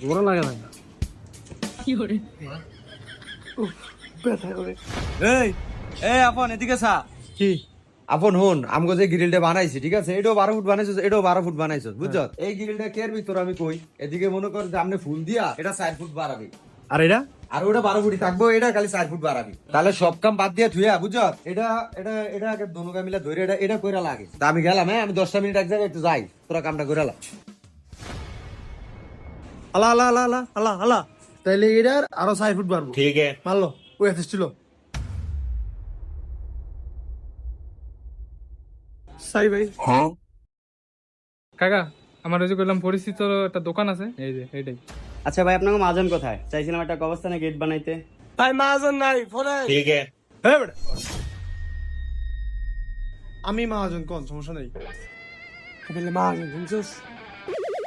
জোরে লাগে না এই এই আপন এদিকে সা কি আপন হন আমগো যে গ্রিলটা বানাইছি ঠিক আছে এটাও 12 ফুট বানাইছো এটাও 12 ফুট বানাইছো বুঝছো এই গ্রিলটা কের ভিতর আমি কই এদিকে মনে কর যে আপনি ফুল দিয়া এটা 4 ফুট বাড়াবি আর এটা আর ওটা 12 ফুটই থাকবো এটা খালি 4 ফুট বাড়াবি তাহলে সব কাম বাদ দিয়ে থুয়া বুঝছো এটা এটা এটা আগে দোনোকা মিলা ধরে এটা এটা কইরা লাগে তা আমি গেলাম হ্যাঁ আমি 10টা মিনিট এক জায়গায় একটু যাই তোরা কামটা কইরা লা আলা আলা আলা আলা আলা আলা তাইলে এটার আরো 4 ফুট বাড়বো ठीक है মারলো ওই এত ছিল সাই ভাই हाँ কাকা আমার ওই যে বললাম পরিচিত একটা দোকান আছে এই যে এইটাই। আচ্ছা ভাই আপনাকে মহাজন কোথায়? চাইছিলাম একটা কবরস্থানে গেট বানাইতে। ভাই মাহাজন নাই ফোনে ठीक है হ্যাঁ বেটা আমি মাহাজন কোন সমস্যা নেই তাহলে মাহাজন শুনছিস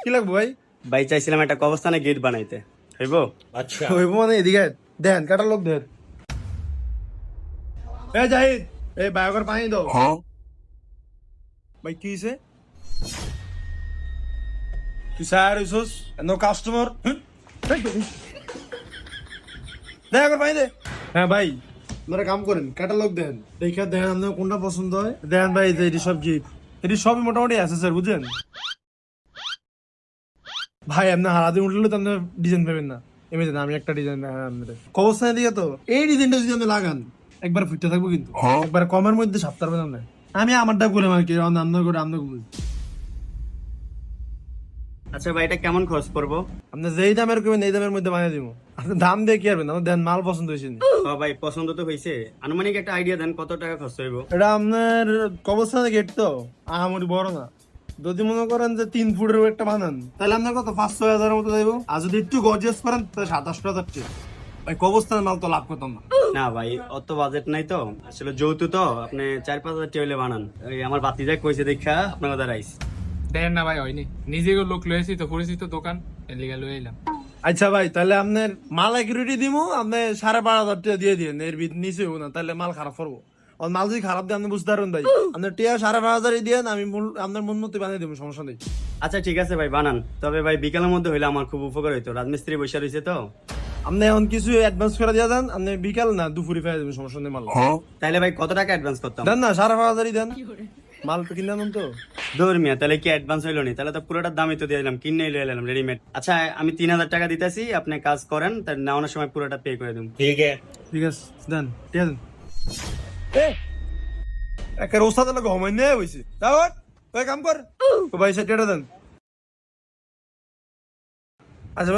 কি লাগবে ভাই ভাই চাইছিলাম একটা কবরস্থানে গেট বানাইতে। হইব? अच्छा হইব মানে এদিকে দেন কাটার লোক দেন এ জাহিদ এই বায়োগার পানি দাও हाँ ভাই কি হইছে তুই স্যার হইছস নো কাস্টমার বায়োগার পানি দে হ্যাঁ ভাই আপনারা কাম করেন ক্যাটালগ দেন দেখে দেখেন আপনার কোনটা পছন্দ হয় দেন ভাই এটি সব কি এটি সবই মোটামুটি আছে স্যার বুঝছেন ভাই আপনার হারাতে উঠলে তো আপনার ডিজাইন পাবেন না এমনিতে না আমি একটা ডিজাইন আপনাদের কবস্থানে দিকে তো এই ডিজাইনটা যদি আপনি লাগান একবার ফিটতে থাকবো কিন্তু একবার কমের মধ্যে ছাপতে পারবেন না আমি আমারটা বললাম আর কি রান্না করে রান্না করবো আচ্ছা ভাই এটা কেমন খরচ পড়বো? আপনি যেই দামের করবেন এই দামের মধ্যে বানিয়ে দিব আপনি দাম দিয়ে কি করবেন আমার দেন মাল পছন্দ হয়েছে নি। ও ভাই পছন্দ তো হয়েছে, আনুমানিক একটা আইডিয়া দেন কত টাকা খরচ হইব? এটা আপনার কবরস্থানে গেট তো আহামরি বড় না যদি মনে করেন যে 3 ফুটের একটা বানান তাহলে আপনার কত 5-6 হাজারের মতো যাইব আর যদি একটু গর্জিয়াস করেন তাহলে 27-28 টাকা ভাই কবরস্থানের মাল তো লাভ করতাম না না ভাই অত বাজেট নাই তো, আসলে যৌতু তো আপনি 4-5 হাজার টেবিলে বানান। ওই আমার বাতিজা কইছে দেখা আপনার কথা রাইস। দেন না ভাই হয়নি, নিজে লোক লয়েছি তো পরিচিত দোকান এর লিগা লয়ে এলাম। আচ্ছা ভাই তাহলে আপনার মাল একুরেটি দিব আপনি 12,500 টাকা দিয়ে দিন এর নিচে হবো না তাহলে মাল খারাপ করবো আর মাল যদি খারাপ দিয়ে আপনি বুঝতে পারবেন ভাই আপনার টিয়া 12,500 দিয়ে আমি আপনার মন মতো বানিয়ে দেবো সমস্যা নেই আচ্ছা ঠিক আছে ভাই বানান, তবে ভাই বিকালের মধ্যে হইলে আমার খুব উপকার হইতো, রাজমিস্ত্রি বসে রয়েছে তো। আপনি এখন কিছু অ্যাডভান্স করে দিয়ে দেন আপনি বিকাল না দুপুরে ফেলে দেবেন সমস্যা নেই মাল हाँ তাইলে ভাই কত টাকা অ্যাডভান্স করতাম? দেন না 5,500 দেন মাল তো কিনে আনুন তো ধর্মিয়া তাহলে কি অ্যাডভান্স হইলো নি? তাহলে তো পুরোটার দামই তো দিয়ে দিলাম, কিনে লয়ে এলাম রেডিমেড। আচ্ছা আমি 3,000 টাকা দিতেছি, আপনি কাজ করেন, তার নেওয়ানোর সময় পুরোটা পে করে দিন। ठीक है ঠিক আছে দেন ঠিক আছে একের ওস্তাদ লোক ঘুমাই নেই হয়েছে তাও ওই কাম কর ও ভাই সেটা দেন